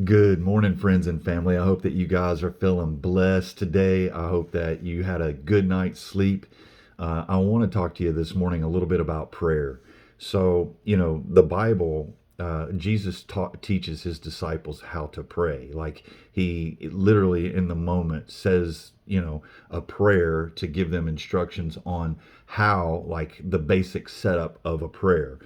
Good morning, friends and family. I hope that you guys are feeling blessed today. I hope that you had a good night's sleep. I want to talk to you this morning a little bit about prayer. So, the Bible, Jesus teaches his disciples how to pray. Like he literally in the moment says, a prayer to give them instructions on how, like the basic setup of a prayer.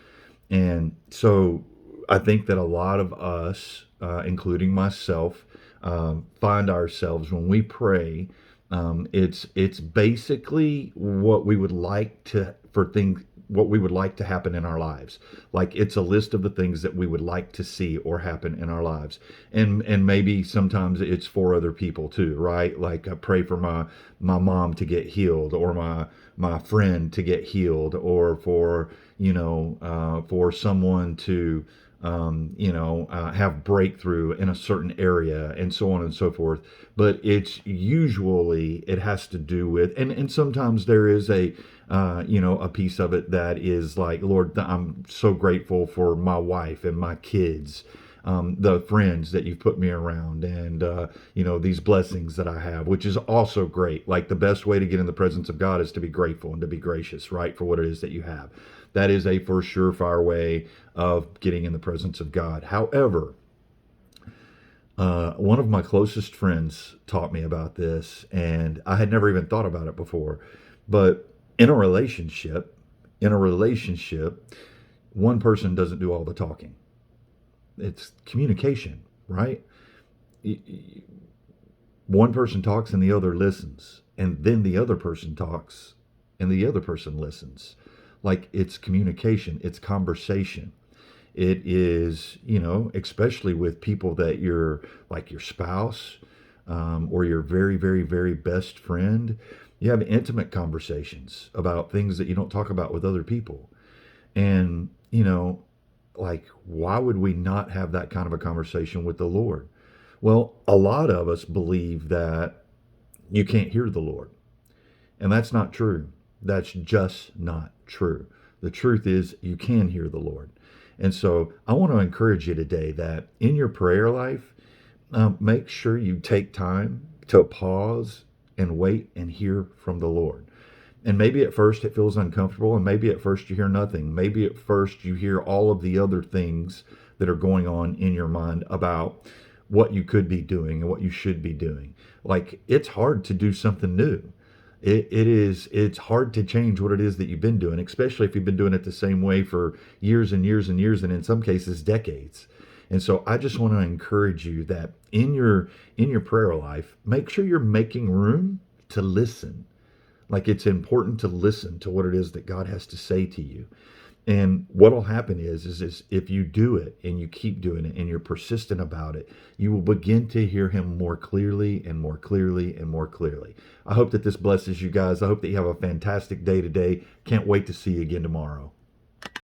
And so I think that a lot of us, including myself, find ourselves when we pray. It's basically what we would like to for things what we would like to happen in our lives. Like it's a list of the things that we would like to see or happen in our lives, and maybe sometimes it's for other people too, right? Like I pray for my mom to get healed, or my friend to get healed, or for someone to have breakthrough in a certain area, and so on and so forth. But it has to do with, and sometimes there is a piece of it that is like, Lord, I'm so grateful for my wife and my kids, the friends that you've put me around, and these blessings that I have, which is also great. Like the best way to get in the presence of God is to be grateful and to be gracious, right, for what it is that you have. That is a for surefire way of getting in the presence of God. However, one of my closest friends taught me about this, and I had never even thought about it before. But in a relationship, in a relationship, one person doesn't do all the talking. It's communication, right? One person talks and the other listens, and then the other person talks and the other person listens. Like it's communication, it's conversation. It is, especially with people that you're like your spouse, or your very, very, very best friend. You have intimate conversations about things that you don't talk about with other people. And, like, why would we not have that kind of a conversation with the Lord? Well, a lot of us believe that you can't hear the Lord. And that's not true. That's just not true. The truth is, you can hear the Lord. And so I want to encourage you today that in your prayer life, make sure you take time to pause and wait and hear from the Lord. And maybe at first it feels uncomfortable, and maybe at first you hear nothing. Maybe at first you hear all of the other things that are going on in your mind about what you could be doing and what you should be doing. Like it's hard to do something new. It's hard to change what it is that you've been doing, especially if you've been doing it the same way for years and years and years, and in some cases decades. And so I just want to encourage you that in your prayer life, make sure you're making room to listen. Like it's important to listen to what it is that God has to say to you. And what'll happen is if you do it and you keep doing it and you're persistent about it, you will begin to hear him more clearly and more clearly and more clearly. I hope that this blesses you guys. I hope that you have a fantastic day today. Can't wait to see you again tomorrow.